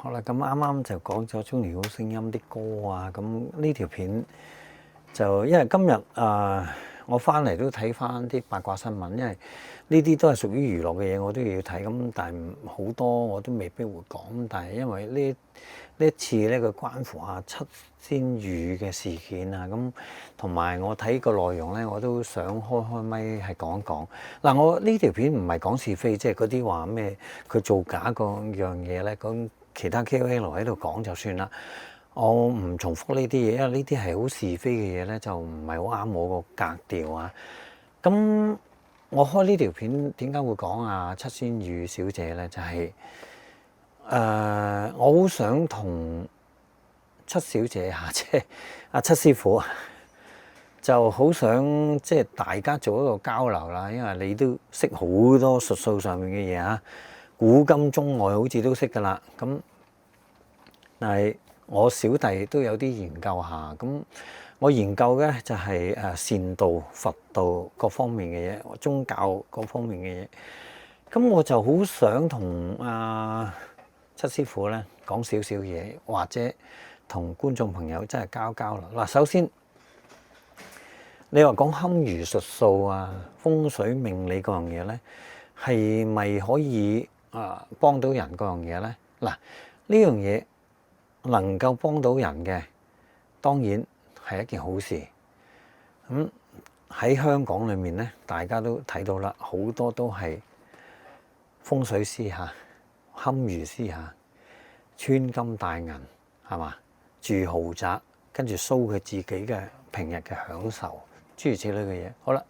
好啦，咁啱啱就講咗中年好聲音啲歌啊，咁呢條片就因為今日我翻嚟都睇翻啲八卦新聞，因為呢啲都係屬於娛樂嘅嘢，我都要睇。咁但係好多我都未必會講。但係因為呢一次咧，佢關乎下七仙羽嘅事件啊，咁同埋我睇個內容咧，我都想開咪係講一講。嗱，我呢條片唔係講是非，即係嗰啲話咩佢造假嗰樣嘢咧，咁其他 KOL 喺度講就算啦。我唔重複呢啲嘢，因為呢啲係好是非嘅嘢咧，就唔係好啱我個格調啊。咁我開呢條片點解會講七仙羽小姐咧？就係我好想同七小姐即係阿七師傅，就好想即係大家做一個交流啦。因為你都識好多術數上面嘅嘢啊，古今中外好似都識噶啦。咁但係我小弟都有啲研究下，咁我研究嘅就係善道、佛道各方面嘅嘢，宗教各方面嘅嘢。咁我就好想同七師傅咧講少少嘢，或者同觀眾朋友真係交流。嗱，首先你話講堪輿術數啊、風水命理嗰樣嘢咧，係咪可以幫到人嗰樣嘢咧？嗱，呢樣嘢能夠幫到人嘅，當然係一件好事。咁喺香港裏面咧，大家都睇到啦，好多都係風水師堪輿師穿金戴銀係嘛，住豪宅，跟住 show 佢自己嘅平日嘅享受，諸如此類嘅嘢。好啦，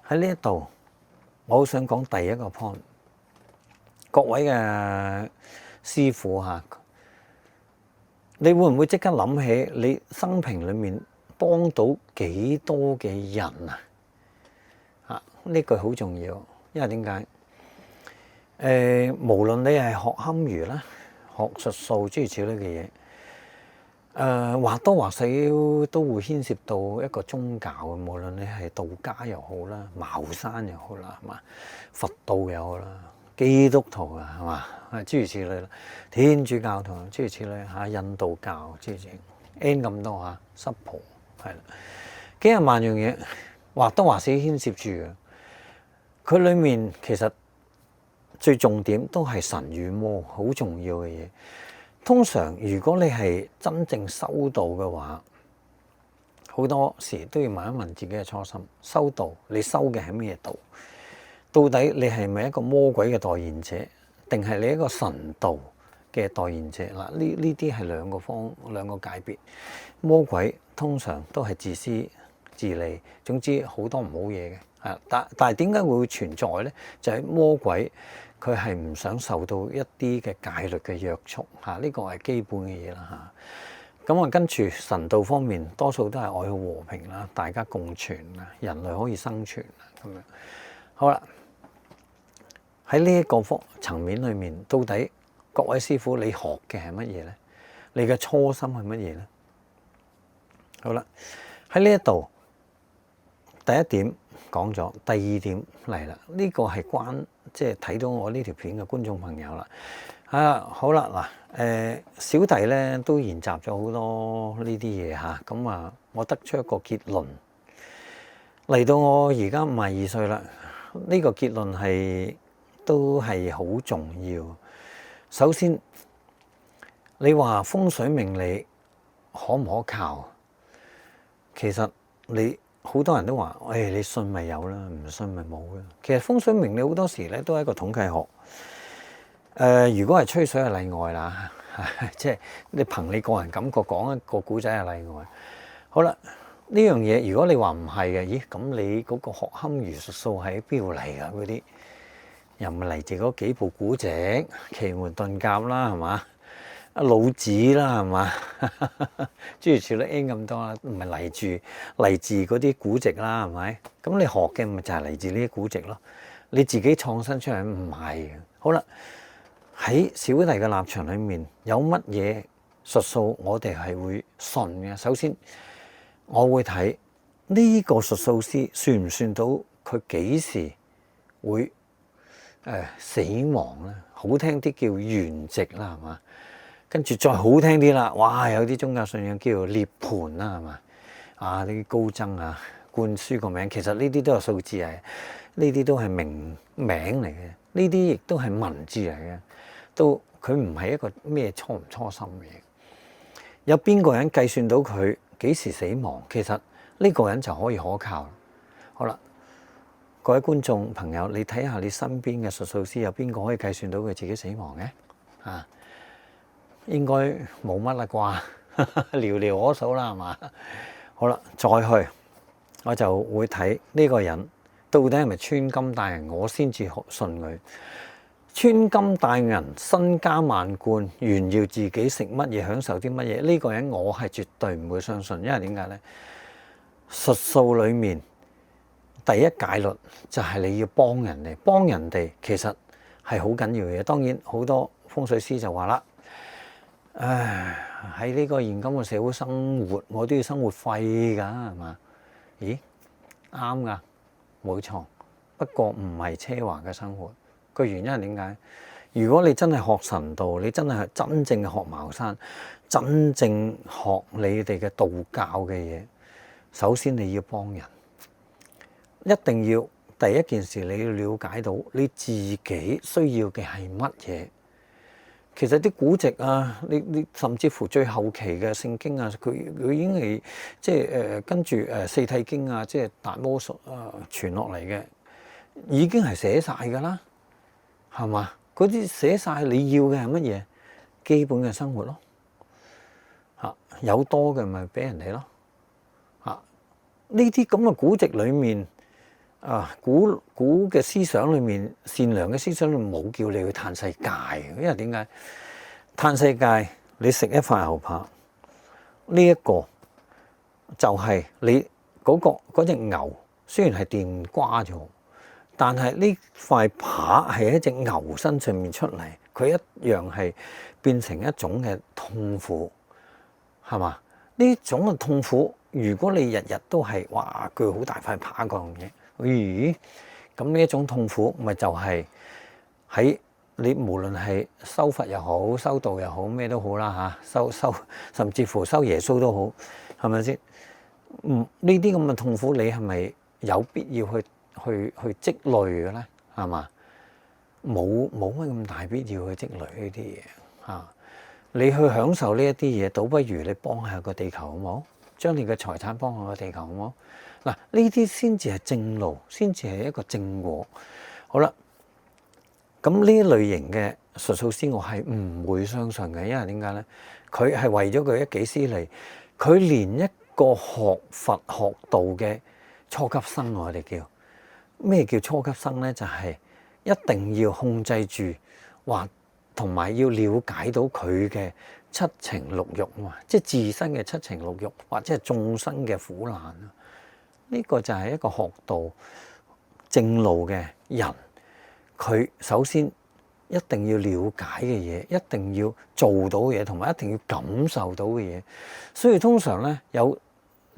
喺呢一度，我好想講第一個 point， 各位嘅師傅你會唔會即刻諗起你生平裏面幫到幾多嘅人啊？呢句好重要，因為點解？無論你係學堪輿啦、學術數諸如此類嘅嘢，或多或少都會牽涉到一個宗教嘅。無論你係道家又好啦、茅山又好啦，係嘛，佛道又好啦、基督徒係嘛，諸如此類啦，天主教徒諸如此類印度教諸如此類 N 咁多濕婆係啦，幾廿萬樣嘢，或多或少牽涉住嘅。佢裡面其實最重點都係神與魔，好重要嘅嘢。通常如果你係真正修道嘅話，好多時都要問一問自己嘅初心。修道你修嘅係咩道？到底你係咪一個魔鬼嘅代言者，定係你一個神道嘅代言者？嗱，呢啲係兩個界別。魔鬼通常都係自私自利，總之好多唔好嘢嘅。但係點解會存在呢？就係魔鬼佢係唔想受到一啲嘅戒律嘅約束呢個係基本嘅嘢啦。咁跟住神道方面，多數都係愛好和平啦，大家共存啦，人類可以生存咁樣。好啦，喺呢一個層面裏面，到底各位師傅你學嘅係乜嘢呢？你嘅初心係乜嘢呢？好啦，喺呢一度第一點講咗，第二點嚟啦。呢個係即係睇到我呢條片嘅觀眾朋友啦。好啦，小弟咧都研習咗好多呢啲嘢咁我得出一個結論。嚟到我而家52歲啦，呢個結論都係好重要。首先，你話風水命理可唔可靠？其實你好多人都話，你信咪有啦，唔信咪冇啦。其實風水命理好多時咧都係一個統計學。如果係吹水係例外啦，即係你憑你個人感覺講一個古仔係例外。好啦，呢樣嘢如果你話唔係嘅，咦咁你嗰個學堪輿術數喺邊度嚟㗎？嗰啲又唔係嚟自嗰幾部古籍，奇門遁甲啦，係嘛？老子啦，係嘛？諸如此類 N 咁多啦，唔係嚟自嗰啲古籍啦，係咪？咁你學嘅咪就係嚟自呢啲古籍咯。你自己創新出嚟唔係嘅。好啦，喺小弟嘅立場裏面，有乜嘢術數我哋係會信嘅？首先，我會睇呢個術數師算唔算到佢幾時會死亡咧？好聽啲叫圓寂啦，係嘛？跟住再好聽啲啦，哇！有啲宗教信仰叫做涅槃啦，係嘛？啊，啲高僧啊，灌輸個名，其實呢啲都係數字嚟，呢啲都係名嚟嘅，呢啲亦都係文字嚟嘅，都佢唔係一個咩初唔初心嘅嘢。有邊個人計算到佢幾時死亡？其實呢個人就可以可靠。好啦，各位觀眾朋友，你睇下你身邊嘅術數師有邊個可以計算到佢自己死亡嘅？啊，應該冇乜啦啩，寥寥可數啦，係嘛？好啦，再去我就會睇呢個人到底係咪穿金戴銀，我先至信佢。穿金戴銀、身家萬貫，炫耀自己食乜嘢、享受啲乜嘢，呢個人我係絕對唔會相信。因為點解呢？術數裡面第一戒律就係你要幫人哋，幫人哋其實係好緊要嘅。當然好多風水師就話啦，唉，喺呢個現今嘅社會生活，我都要生活費㗎，係嘛？咦，啱㗎，冇錯。不過唔係奢華嘅生活。個原因係點解？如果你真係學神道，你真係真正學茅山，真正學你哋嘅道教嘅嘢，首先你要幫人，一定要第一件事你要了解到你自己需要嘅係乜嘢。其實啲古籍啊，你甚至乎最後期嘅聖經啊，佢已經係即係跟住四諦經啊，即係達摩術傳落嚟嘅，已經係寫晒㗎啦。係嘛？嗰啲寫晒你要嘅係乜嘢？基本嘅生活咯，嚇有多嘅咪俾人哋咯，嚇呢啲咁嘅古籍裡面古嘅思想裡面，善良嘅思想裡面冇叫你去嘆世界，因為點解？嘆世界你食一塊牛扒，呢一個就係你嗰隻牛，雖然係電瓜咗。但係呢塊扒係喺隻牛身上面出嚟，佢一樣係變成一種嘅痛苦，係嘛？呢種嘅痛苦，如果你日日都係哇鋸好大塊扒嗰樣嘢，咦？咁呢一種痛苦，咪就係喺你無論係修佛又好、修道又好，咩都好啦嚇，修甚至乎修耶穌都好，係咪先？呢啲咁嘅痛苦，你係咪有必要去積累嘅咧，係嘛？冇乜咁大必要去積累呢啲嘢嚇。你去享受呢一啲嘢，倒不如你幫下個地球好冇？將你嘅財產幫下個地球好冇？嗱，呢啲先至係正路，先至係一個正果。好啦，咁呢一類型嘅術數師，我係唔會相信嘅，因為點解咧？佢係為咗佢一己私利，佢連一個學佛學道嘅初級生，我哋叫。咩叫初級生呢？就係一定要控制住，或同埋要了解到佢嘅七情六慾啊嘛，即係自身嘅七情六慾，或者係眾生嘅苦難啊。呢個就係一個學道正路嘅人，佢首先一定要了解嘅嘢，一定要做到嘅嘢，同埋一定要感受到嘅嘢。所以通常呢，有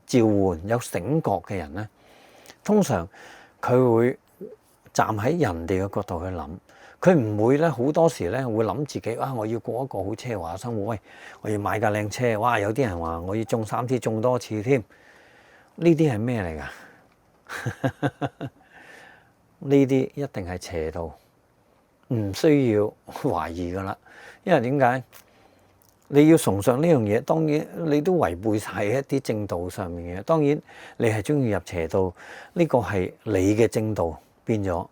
召喚、有醒覺嘅人呢，通常佢會站喺人哋嘅角度去諗，佢唔會咧好多時咧會諗自己我要過一個好奢華嘅生活，喂，我要買架靚車，哇！有啲人話我要中3T中多次添，呢啲係咩嚟㗎？呢啲一定係邪道，唔需要懷疑㗎啦。因為點解？你要崇尚呢樣嘢，當然你都違背晒一啲正道上面嘅。當然你係中意入邪道，呢個係你嘅正道變咗，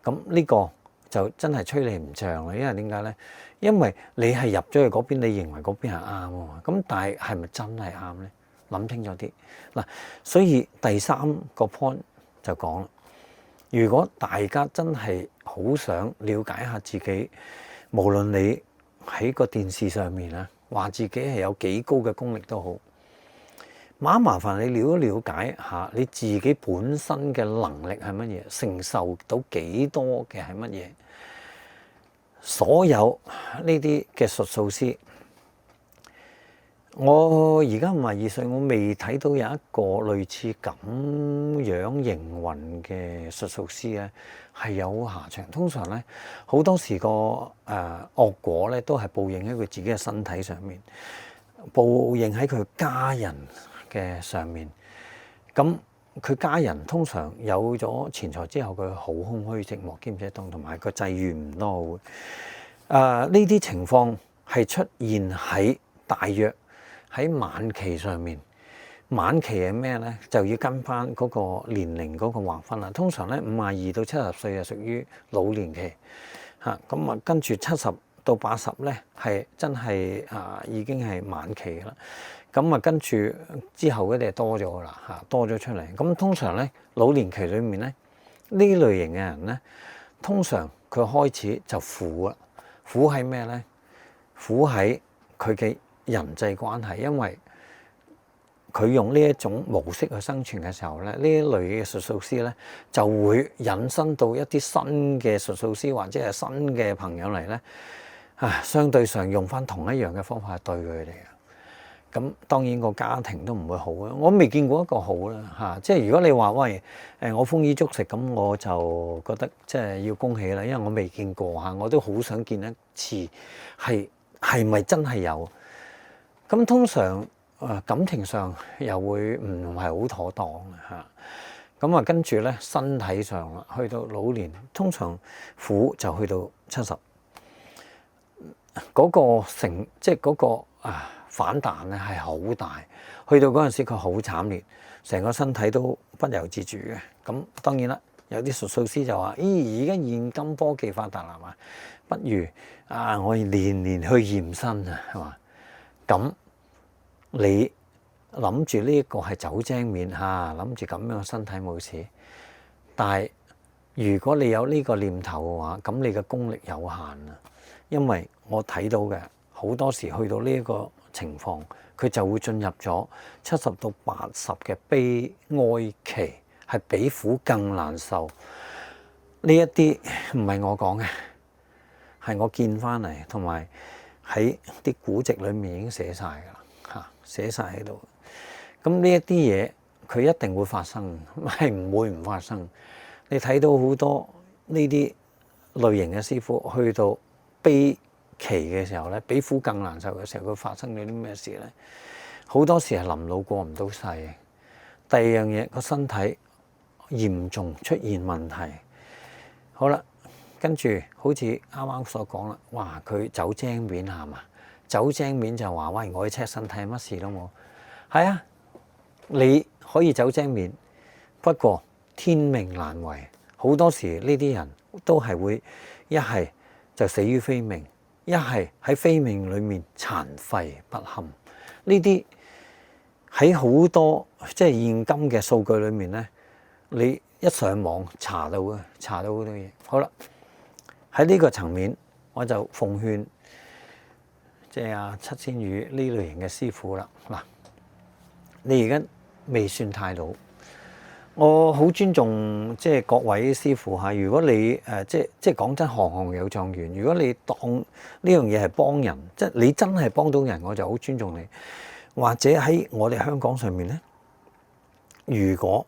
咁呢個就真係吹你唔脹啦。因為點解咧？因為你係入咗去嗰邊，你認為嗰邊係啱啊嘛。咁但係係咪真係啱咧？諗清楚啲嗱。所以第三個 point 就講啦，如果大家真係好想了解下自己，無論你喺個電視上面啊，話自己係有幾高嘅功力都好，麻煩你了解下你自己本身嘅能力係乜嘢，承受到幾多嘅係乜嘢。所有呢啲嘅術數師，我而家52歲，我未睇到有一個類似咁樣營運嘅術數師咧係有下場。通常咧好多時個惡果咧都係報應喺佢自己嘅身體上面，報應喺佢家人嘅上面。咁佢家人通常有咗錢財之後，佢好空虛寂寞兼且凍，同埋個際遇唔多。呢啲情況係出現喺大約喺晚期上面。晚期係咩咧？就要跟翻嗰個年齡嗰個劃分啦。通常咧52到70歲係屬於老年期嚇，咁啊跟住70到80咧係真係已經係晚期啦。咁啊跟住之後嗰啲係多咗啦嚇，多咗出嚟。咁通常咧老年期裏面咧呢類型嘅人咧，通常佢開始就苦啦。苦喺咩咧？苦喺佢嘅人際關係，因為佢用呢一種模式去生存嘅時候咧，呢一類嘅術數師咧就會引申到一啲新嘅術數師或者係新嘅朋友嚟咧，相對上用翻同一樣嘅方法去對佢哋嘅。咁當然個家庭都唔會好啊！我未見過一個好啦嚇，即係如果你話喂我豐衣足食咁，我就覺得即係要恭喜啦，因為我未見過嚇，我都好想見一次係咪真係有？咁通常感情上又會唔係好妥當嚇，咁跟住咧身體上啦，去到老年通常苦就去到70，嗰個即係嗰個反彈咧係好大，去到嗰陣時佢好慘烈，成個身體都不由自主嘅。咁當然啦，有啲術數師就話：咦，而家現今科技發達啦嘛，不如我年年去驗身啊，係嘛？咁你諗住呢一個係走精面嚇，諗住咁樣嘅身體冇事，但係如果你有呢個念頭嘅話，咁你嘅功力有限啊，因為我睇到嘅好多時去到呢一個情況，佢就會進入咗70到80嘅悲哀期，係比苦更難受。呢一啲唔係我講嘅，係我見翻嚟，同埋喺啲古籍裏面已經寫晒㗎啦嚇，寫晒喺度。咁呢一啲嘢佢一定會發生，係唔會唔發生。你睇到好多呢啲類型嘅師傅去到悲期嘅時候咧，比苦更難受嘅時候，佢發生咗啲咩事咧？好多時係臨老過唔到世。第二樣嘢，個身體嚴重出現問題。好啦，跟住好似啱啱所講啦，哇！佢走精面係嘛？走精面就話喂，我去 check 身體乜事都冇。係啊，你可以走精面，不過天命難違。好多時呢啲人都係會一係就死於非命。一係喺非命裏面殘廢不堪，呢啲喺好多即係現今嘅數據裏面咧，你一上網查到嘅，查到好多嘢。好啦，喺呢個層面，我就奉勸即係七仙羽呢類型嘅師傅啦。嗱，你而家未算太老。我好尊重即係各位師傅嚇。如果你即係講真，行行有狀元。如果你當呢樣嘢係幫人，即係你真係幫到人，我就好尊重你。或者喺我哋香港上面咧，如果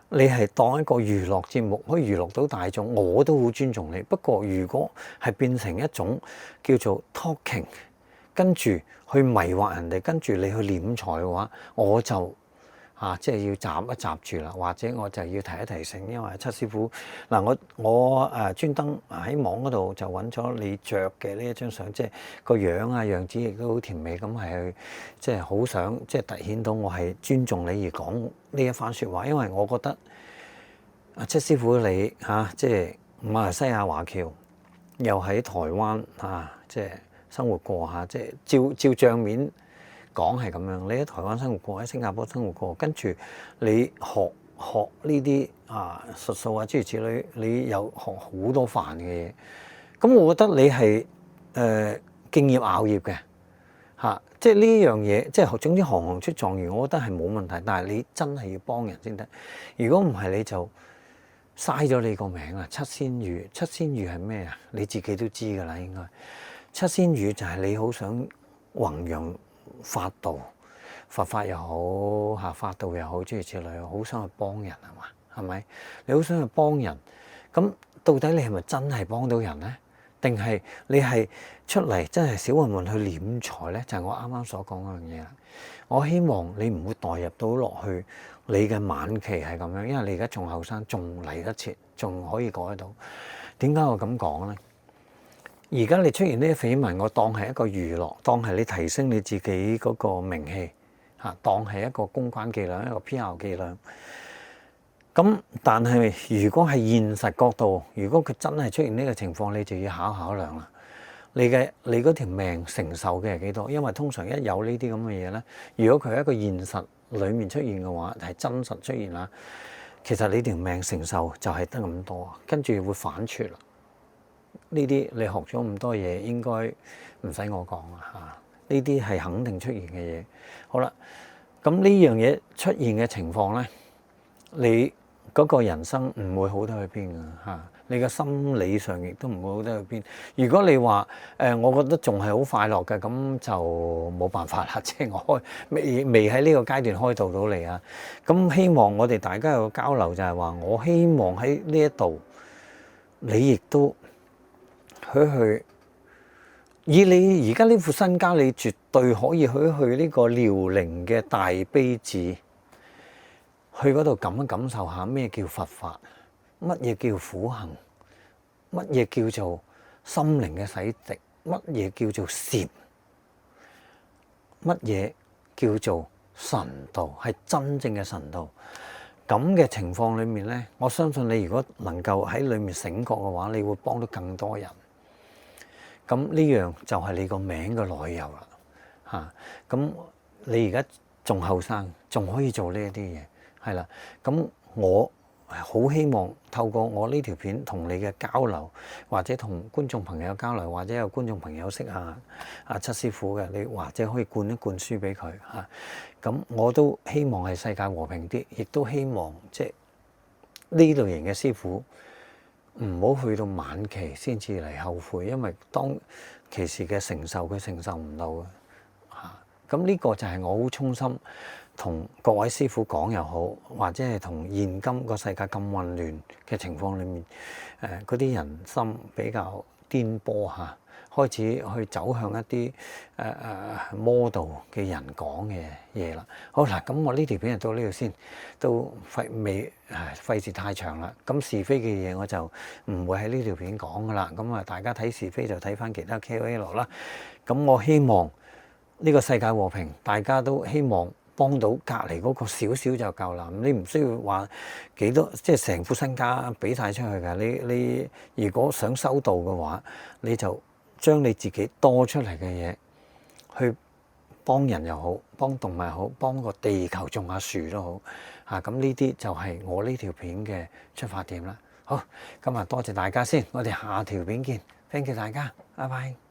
你係當一個娛樂節目，可以娛樂到大眾，我都好尊重你。不過如果係變成一種叫做 talking， 跟住去迷惑人哋，跟住你去斂財嘅話，我就即係要閘一閘住啦，或者我就要提一提醒，因為七師傅嗱，我專登喺網嗰度就揾咗你着嘅呢一張相，即係個樣樣子亦都好甜美，咁係即係好想即係凸顯到我係尊重你而講呢一番説話，因為我覺得七師傅你即係馬來西亞華僑，又喺台灣即係生活過即係照帳面講係咁樣，你喺台灣生活過，喺新加坡生活過，跟住你學呢啲術數諸如此類，你有學好多範嘅嘢。咁我覺得你係敬業熬業嘅即係呢樣嘢，即係總之行行出狀元，我覺得係冇問題。但係你真係要幫人先得，如果唔係你就嘥咗你個名啦。七仙羽，七仙羽係咩啊？你自己都知㗎啦，應該七仙羽就係你好想弘揚法道，佛法又好嚇，法道又好，諸如此類，好想去幫人係嘛？係咪？你好想去幫人，咁到底你係咪真係幫到人咧？定係你係出嚟真係小混混去斂財咧？就係我啱啱所講嗰樣嘢啦。我希望你唔會代入到落去，你嘅晚期係咁樣，因為你而家仲後生，仲嚟得切，仲可以改到。點解我咁講咧？而家你出現呢啲緋聞，我當係一個娛樂，當係你提升你自己嗰個名氣嚇，當係一個公關伎倆，一個 PR 伎倆。咁但係如果係現實角度，如果佢真係出現呢個情況，你就要考量啦。你嗰條命承受嘅係幾多？因為通常一有呢啲咁嘅嘢咧，如果佢係一個現實裡面出現嘅話，係真實出現啦。其實你條命承受就係得咁多，跟住會反出啦。呢啲你學咗咁多嘢，應該唔使我講啦嚇。呢啲係肯定出現嘅嘢。好啦，咁呢樣嘢出現嘅情況咧，你嗰個人生唔會好得去邊㗎嚇。你嘅心理上亦都唔會好得去邊。如果你話我覺得仲係好快樂嘅，咁就冇辦法啦。即係我未喺呢個階段開導到你啊。咁希望我哋大家有個交流就係話，我希望喺呢一度，你亦都去以你而家呢副身家，你絕對可以去呢個遼寧嘅大悲寺，去嗰度感受下咩叫佛法。乜嘢叫苦行？乜嘢叫做心靈嘅洗滌？乜嘢叫做禪？乜嘢叫做神道？係真正嘅神道。咁嘅情況裏面咧，我相信你如果能夠喺裏面醒覺嘅話，你會幫到更多人。咁呢樣就係你個名嘅來由啦嚇。咁你而家仲後生，仲可以做呢一啲嘢，係啦。咁我好希望透過我呢條片同你嘅交流，或者同觀眾朋友交流，或者有觀眾朋友識阿七師傅嘅，你或者可以灌輸俾佢嚇。咁我都希望係世界和平啲，亦都希望即係呢類型嘅師傅唔好去到晚期先至嚟後悔，因為當其時嘅承受佢承受唔到嘅嚇。咁呢個就係我好衷心同各位師傅講又好，或者係同現今個世界咁混亂嘅情況裏面，嗰啲人心比較顛簸嚇，開始去走向一啲model 嘅人講嘅嘢啦。好嗱，咁我呢條片就到呢度先，都費事太長啦。咁是非嘅嘢我就唔會喺呢條片講噶啦。咁啊，大家睇是非就睇翻其他 KOL 啦。咁我希望呢個世界和平，大家都希望幫到隔離嗰個少少就夠啦。你唔需要話幾多，即係成副身家俾晒出去㗎。你如果想修道嘅話，你就將你自己多出嚟嘅嘢去幫人又好，幫動物又好，幫個地球種下樹都好嚇。咁呢啲就係我呢條片嘅出發點啦。好，咁啊多謝大家先，我哋下條片見，thank you大家，拜拜。